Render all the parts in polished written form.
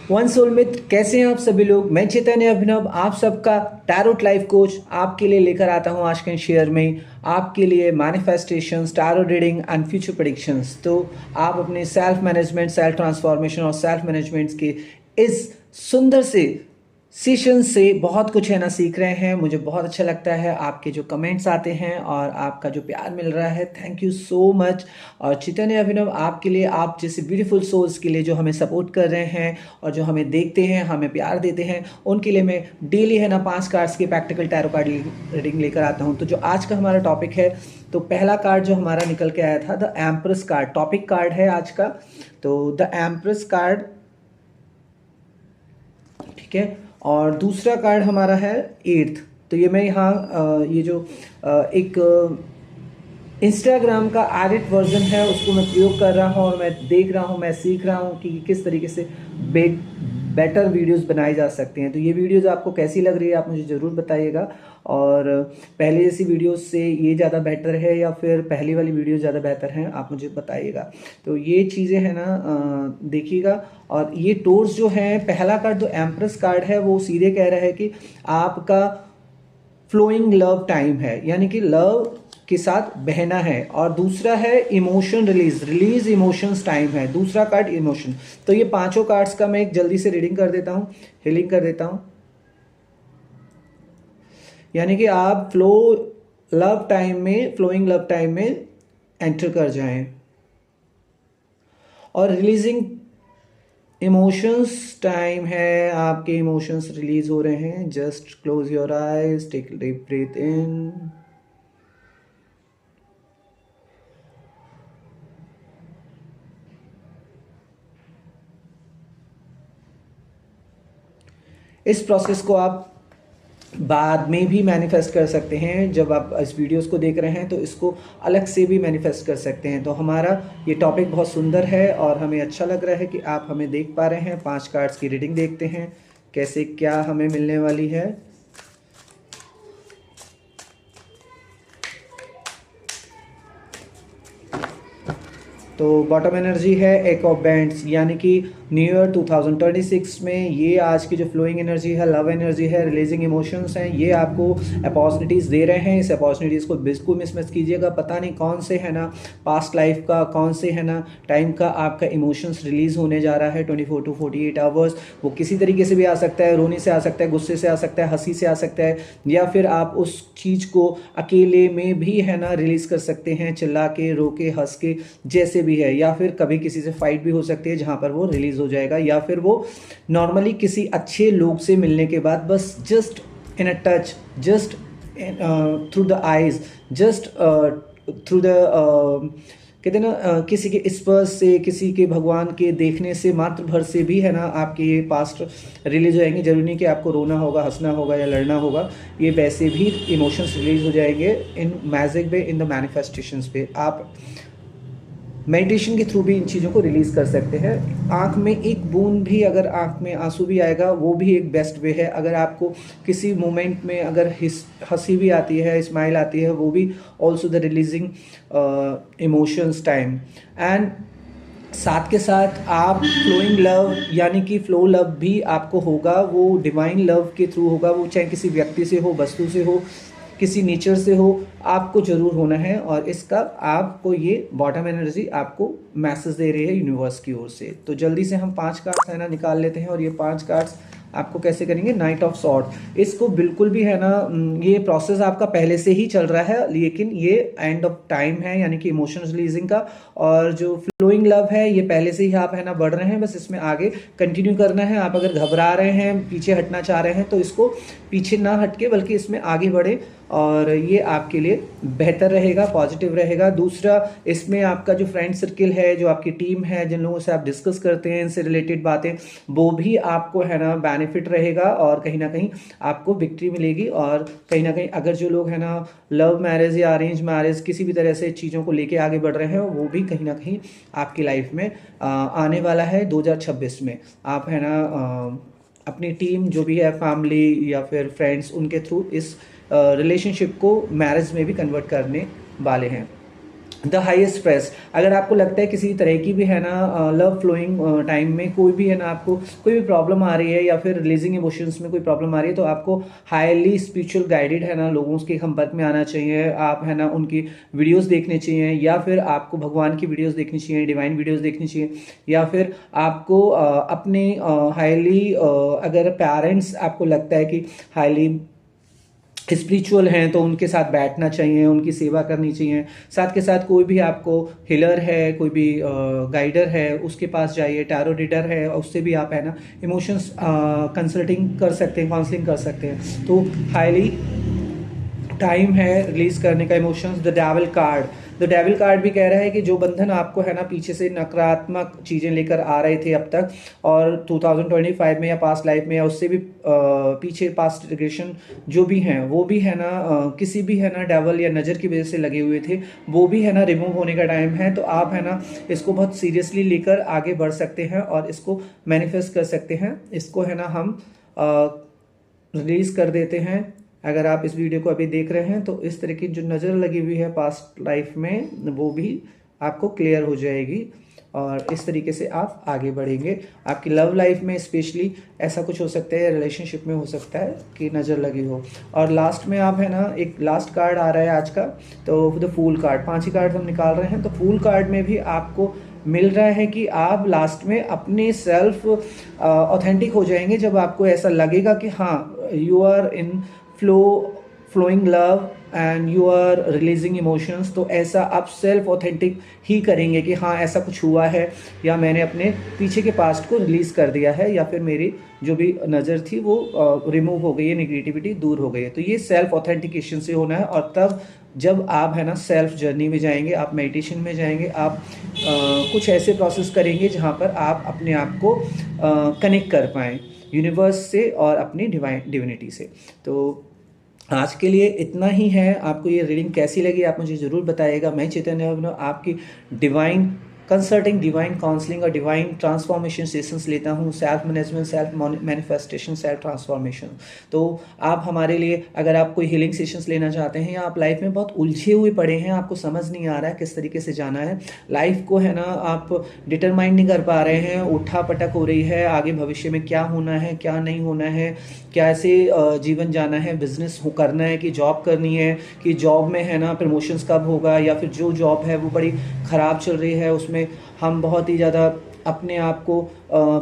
One soul मित्र, कैसे हैं आप सभी लोग। मैं चैतन्य अभिनव आप सबका टैरोट लाइफ कोच आपके लिए लेकर आता हूं आज के शेयर में आपके लिए manifestations, tarot reading and future predictions. तो आप अपने सेल्फ मैनेजमेंट, सेल्फ ट्रांसफॉर्मेशन और सेल्फ मैनेजमेंट के इस सुंदर से सेशन से बहुत कुछ है ना सीख रहे हैं। मुझे बहुत अच्छा लगता है आपके जो कमेंट्स आते हैं और आपका जो प्यार मिल रहा है। Thank you so much. और चैतन्य अभिनव आपके लिए, आप जैसे ब्यूटीफुल सोल्स के लिए जो हमें सपोर्ट कर रहे हैं और जो हमें देखते हैं, हमें प्यार देते हैं, उनके लिए मैं डेली है ना 5 कार्ड्स की प्रैक्टिकल टैरो कार्ड रीडिंग लेकर आता हूँ। तो जो आज का हमारा टॉपिक है, तो पहला कार्ड जो हमारा निकल के आया था the empress card, topic card है आज का। तो द एम्प्रेस कार्ड, ठीक है। और दूसरा कार्ड हमारा है एट्थ। तो ये मैं यहाँ ये जो एक इंस्टाग्राम का एडिट वर्जन है उसको मैं प्रयोग कर रहा हूँ और मैं देख रहा हूँ, मैं सीख रहा हूँ कि किस तरीके से बेटर वीडियोस बनाई जा सकती हैं। तो ये वीडियोस आपको कैसी लग रही है आप मुझे ज़रूर बताइएगा। और पहले जैसी वीडियोस से ये ज़्यादा बेहतर है या फिर पहली वाली वीडियो ज़्यादा बेहतर हैं, आप मुझे बताइएगा। तो ये चीज़ें हैं ना देखिएगा। और ये टोर्स जो है, पहला कार्ड जो एम्प्रेस कार्ड है वो सीधे कह रहा है कि आपका फ्लोइंग लव टाइम है, यानी कि लव के साथ बहना है। और दूसरा है इमोशन रिलीज इमोशंस टाइम है, दूसरा कार्ड इमोशन। तो ये पांचों कार्ड्स का मैं एक जल्दी से रीडिंग कर देता हूँ, हीलिंग कर देता हूँ। यानी कि आप फ्लोइंग लव टाइम में एंटर कर जाएं। और रिलीजिंग इमोशंस टाइम है, आपके इमोशंस रिलीज हो रहे हैं। Just close your eyes, take deep breath in. इस प्रोसेस को आप बाद में भी मैनिफेस्ट कर सकते हैं। जब आप इस वीडियोस को देख रहे हैं तो इसको अलग से भी मैनिफेस्ट कर सकते हैं। तो हमारा ये टॉपिक बहुत सुंदर है और हमें अच्छा लग रहा है कि आप हमें देख पा रहे हैं। 5 कार्ड्स की रीडिंग देखते हैं कैसे क्या हमें मिलने वाली है। तो बॉटम एनर्जी है एक ऑफ बैंड्स, यानी कि न्यू ईयर 2026 में ये आज की जो फ्लोइंग एनर्जी है, लव एनर्जी है, रिलीजिंग इमोशंस हैं, ये आपको अपॉर्चुनिटीज़ दे रहे हैं। इस अपॉर्चुनिटीज़ को बिल्कुल मिस मत कीजिएगा। पता नहीं कौन से है ना पास्ट लाइफ का, कौन से है ना टाइम का आपका इमोशंस रिलीज होने जा रहा है 24 to 48 आवर्स। वो किसी तरीके से भी आ सकता है, रोने से आ सकता है, गुस्से से आ सकता है, हंसी से आ सकता है, या फिर आप उस चीज़ को अकेले में भी है ना रिलीज कर सकते हैं, चिल्ला के, रो के, हंस के, जैसे भी है। या फिर कभी किसी से फाइट भी हो सकती है जहां पर वो रिलीज हो जाएगा, या फिर वो नॉर्मली किसी अच्छे लोग से मिलने के बाद बस just in a touch, just through the eyes, just through the कहते हैं ना किसी के स्पर्श से, किसी के भगवान के देखने से मात्र भर से भी है ना आपके ये पास्ट रिलीज हो जाएंगे। जरूरी नहीं कि आपको रोना होगा, हंसना होगा या लड़ना होगा, ये वैसे भी इमोशंस रिलीज हो जाएंगे इन मैजिक पे, इन द मैनिफेस्टेशंस पे। आप मेडिटेशन के थ्रू भी इन चीज़ों को रिलीज़ कर सकते हैं। आँख में एक बूंद भी, अगर आँख में आंसू भी आएगा, वो भी एक बेस्ट वे है। अगर आपको किसी मोमेंट में अगर हंसी भी आती है, स्माइल आती है, वो भी also the releasing emotions time. And साथ के साथ आप फ्लोइंग लव, यानी कि फ्लो लव भी आपको होगा, वो डिवाइन लव के थ्रू होगा। वो चाहे किसी व्यक्ति से हो, वस्तु से हो, किसी नेचर से हो, आपको जरूर होना है। और इसका आपको ये बॉटम एनर्जी आपको मैसेज दे रही है यूनिवर्स की ओर से। तो जल्दी से हम 5 कार्ड्स है ना निकाल लेते हैं। और ये 5 कार्ड्स आपको कैसे करेंगे, नाइट ऑफ सॉर्ड। इसको बिल्कुल भी है ना, ये प्रोसेस आपका पहले से ही चल रहा है, लेकिन ये एंड ऑफ टाइम है, यानी कि इमोशंस रिलीजिंग का। और जो फ्लोइंग लव है ये पहले से ही आप है ना बढ़ रहे हैं, बस इसमें आगे कंटिन्यू करना है। आप अगर घबरा रहे हैं, पीछे हटना चाह रहे हैं, तो इसको पीछे ना हटके बल्कि इसमें आगे बढ़े, और ये आपके लिए बेहतर रहेगा, पॉजिटिव रहेगा। दूसरा, इसमें आपका जो फ्रेंड सर्किल है, जो आपकी टीम है, जिन लोगों से आप डिस्कस करते हैं इनसे रिलेटेड बातें, वो भी आपको है ना बेनिफिट रहेगा और कहीं ना कहीं आपको विक्ट्री मिलेगी। और कहीं ना कहीं अगर जो लोग है ना लव मैरिज या अरेंज मैरिज किसी भी तरह से चीज़ों को लेके आगे बढ़ रहे हैं, वो भी कहीं ना कहीं आपकी लाइफ में आने वाला है 2026 में। आप है ना अपनी टीम जो भी है, फैमिली या फिर फ्रेंड्स, उनके थ्रू इस रिलेशनशिप को मैरिज में भी कन्वर्ट करने वाले हैं। द हाईएस्ट स्ट्रेस, अगर आपको लगता है किसी तरह की भी है ना लव फ्लोइंग टाइम में कोई भी है ना आपको कोई भी प्रॉब्लम आ रही है या फिर रिलीजिंग इमोशंस में कोई प्रॉब्लम आ रही है, तो आपको हाईली स्पिरिचुअल गाइडेड है ना लोगों के संपर्क में आना चाहिए। आप है ना उनकी वीडियोस देखने चाहिए, या फिर आपको भगवान की वीडियोस देखनी चाहिए, डिवाइन वीडियोस देखनी चाहिए, या फिर आपको अपने हाईली अगर पेरेंट्स आपको लगता है कि हाईली स्पिरिचुअल हैं तो उनके साथ बैठना चाहिए, उनकी सेवा करनी चाहिए। साथ के साथ कोई भी आपको हीलर है, कोई भी गाइडर है, उसके पास जाइए। टैरो रीडर है, उससे भी आप है ना इमोशंस कंसल्टिंग कर सकते हैं, काउंसलिंग कर सकते हैं। तो हाईली टाइम है रिलीज करने का इमोशंस। द डेविल कार्ड भी कह रहा है कि जो बंधन आपको है ना पीछे से नकारात्मक चीज़ें लेकर आ रहे थे अब तक, और 2025 में या पास्ट लाइफ में या उससे भी पीछे पास्ट रिग्रेशन जो भी हैं वो भी है ना किसी भी है ना डेवल या नज़र की वजह से लगे हुए थे, वो भी है ना रिमूव होने का टाइम है। तो आप है ना इसको बहुत सीरियसली लेकर आगे बढ़ सकते हैं और इसको मैनिफेस्ट कर सकते हैं। इसको है ना हम रिलीज कर देते हैं। अगर आप इस वीडियो को अभी देख रहे हैं तो इस तरह की जो नज़र लगी हुई है पास्ट लाइफ में वो भी आपको क्लियर हो जाएगी, और इस तरीके से आप आगे बढ़ेंगे। आपकी लव लाइफ में स्पेशली ऐसा कुछ हो सकता है, रिलेशनशिप में हो सकता है कि नज़र लगी हो। और लास्ट में आप है ना एक लास्ट कार्ड आ रहा है आज का, तो द फूल कार्ड, 5 ही कार्ड हम निकाल रहे हैं। तो फूल कार्ड में भी आपको मिल रहा है कि आप लास्ट में अपने सेल्फ ऑथेंटिक हो जाएंगे जब आपको ऐसा लगेगा कि हाँ you are in flowing love and you are releasing emotions. तो ऐसा आप सेल्फ ऑथेंटिक ही करेंगे कि हाँ ऐसा कुछ हुआ है, या मैंने अपने पीछे के पास्ट को रिलीज़ कर दिया है, या फिर मेरी जो भी नज़र थी वो रिमूव हो गई है, नेगेटिविटी दूर हो गई है। तो ये सेल्फ ऑथेंटिकेशन से होना है। और तब जब आप है ना सेल्फ जर्नी में जाएंगे, आप मेडिटेशन में जाएंगे, आप कुछ ऐसे प्रोसेस करेंगे जहाँ पर आप अपने आप को कनेक्ट कर पाएँ यूनिवर्स से और अपनी डिविनिटी से। तो आज के लिए इतना ही है। आपको ये रीडिंग कैसी लगी आप मुझे ज़रूर बताइएगा। मैं चैतन्य अभिनव आपकी डिवाइन कंसल्टिंग, डिवाइन काउंसलिंग और डिवाइन ट्रांसफॉर्मेशन सेशंस लेता हूँ, self management, self manifestation, self transformation. तो आप हमारे लिए अगर आप कोई हीलिंग सेशंस लेना चाहते हैं, या आप लाइफ में बहुत उलझे हुए पड़े हैं, आपको समझ नहीं आ रहा है किस तरीके से जाना है, लाइफ को है ना आप डिटरमाइन नहीं कर पा रहे हैं, उठा पटक हो रही है, आगे भविष्य में क्या होना है क्या नहीं होना है, कैसे जीवन जाना है, बिजनेस करना है कि जॉब करनी है, कि जॉब में है ना प्रमोशंस कब होगा, या फिर जो जॉब है वो बड़ी ख़राब चल रही है, उसमें हम बहुत ही ज़्यादा अपने आप को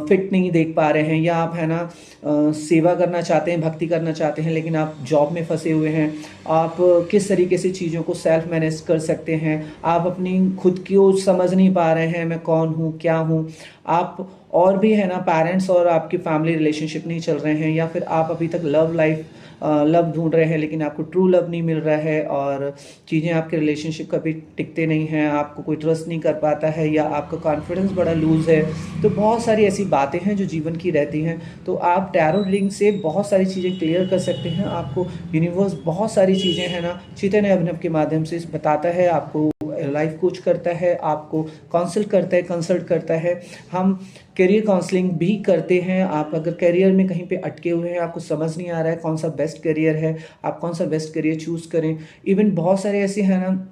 फिट नहीं देख पा रहे हैं, या आप है ना सेवा करना चाहते हैं, भक्ति करना चाहते हैं, लेकिन आप जॉब में फंसे हुए हैं। आप किस तरीके से चीज़ों को सेल्फ मैनेज कर सकते हैं, आप अपनी खुद को समझ नहीं पा रहे हैं, मैं कौन हूँ क्या हूँ। आप और भी है ना पेरेंट्स और आपकी फैमिली रिलेशनशिप नहीं चल रहे हैं, या फिर आप अभी तक लव ढूंढ रहे हैं लेकिन आपको ट्रू लव नहीं मिल रहा है, और चीज़ें आपके रिलेशनशिप कभी टिकते नहीं हैं, आपको कोई ट्रस्ट नहीं कर पाता है, या आपका कॉन्फिडेंस बड़ा लूज़ है। तो बहुत सारी ऐसी बातें हैं जो जीवन की रहती हैं। तो आप टैरो रीडिंग से बहुत सारी चीज़ें क्लियर कर सकते हैं। आपको यूनिवर्स बहुत सारी चीज़ें है ना चैतन्य अभिनव के माध्यम से बताता है, आपको लाइफ कोच करता है, आपको कंसल्ट करता है। हम करियर काउंसलिंग भी करते हैं। आप अगर करियर में कहीं पे अटके हुए हैं, आपको समझ नहीं आ रहा है कौन सा बेस्ट करियर है, आप कौन सा बेस्ट करियर चूज़ करें। इवन बहुत सारे ऐसे हैं ना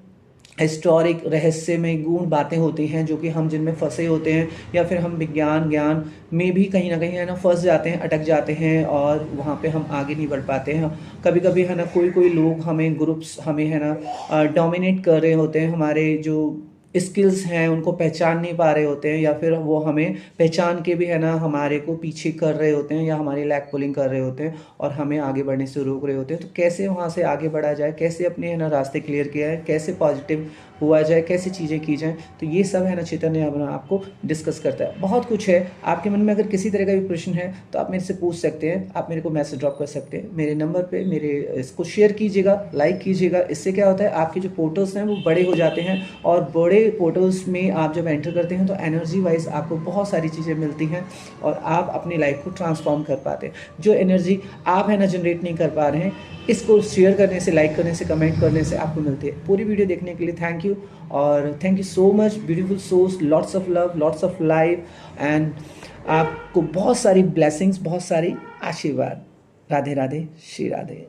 हिस्टोरिक रहस्यमय गूढ़ बातें होती हैं जो कि हम जिनमें फंसे होते हैं, या फिर हम विज्ञान ज्ञान में भी कहीं ना कहीं है ना फंस जाते हैं, अटक जाते हैं, और वहाँ पे हम आगे नहीं बढ़ पाते हैं। कभी कभी है ना कोई लोग हमें ग्रुप्स हमें है ना डोमिनेट कर रहे होते हैं, हमारे जो स्किल्स हैं उनको पहचान नहीं पा रहे होते हैं, या फिर वो हमें पहचान के भी है ना हमारे को पीछे कर रहे होते हैं, या हमारी लैग पुलिंग कर रहे होते हैं और हमें आगे बढ़ने से रोक रहे होते हैं। तो कैसे वहाँ से आगे बढ़ा जाए, कैसे अपने है ना रास्ते क्लियर किया है, कैसे पॉजिटिव हुआ जाए, कैसे चीज़ें की जाएँ, तो ये सब है ना चैतन्य अभिनव आपको डिस्कस करता है। बहुत कुछ है। आपके मन में अगर किसी तरह का भी प्रश्न है तो आप मेरे से पूछ सकते हैं, आप मेरे को मैसेज ड्रॉप कर सकते हैं मेरे नंबर पे। मेरे इसको शेयर कीजिएगा, लाइक कीजिएगा। इससे क्या होता है, आपके जो पोर्टल्स हैं वो बड़े हो जाते हैं, और बड़े पोर्टल्स में आप जब एंटर करते हैं तो एनर्जी वाइज आपको बहुत सारी चीज़ें मिलती हैं, और आप अपनी लाइफ को ट्रांसफॉर्म कर पाते हैं। जो एनर्जी आप है ना जनरेट नहीं कर पा रहे हैं, इसको शेयर करने से, लाइक करने से, कमेंट करने से आपको मिलती है। पूरी वीडियो देखने के लिए थैंक यू, और thank you so much. Beautiful souls, lots of love, lots of life, and आपको बहुत सारी ब्लेसिंग्स, बहुत सारी आशीर्वाद। राधे राधे, श्री राधे।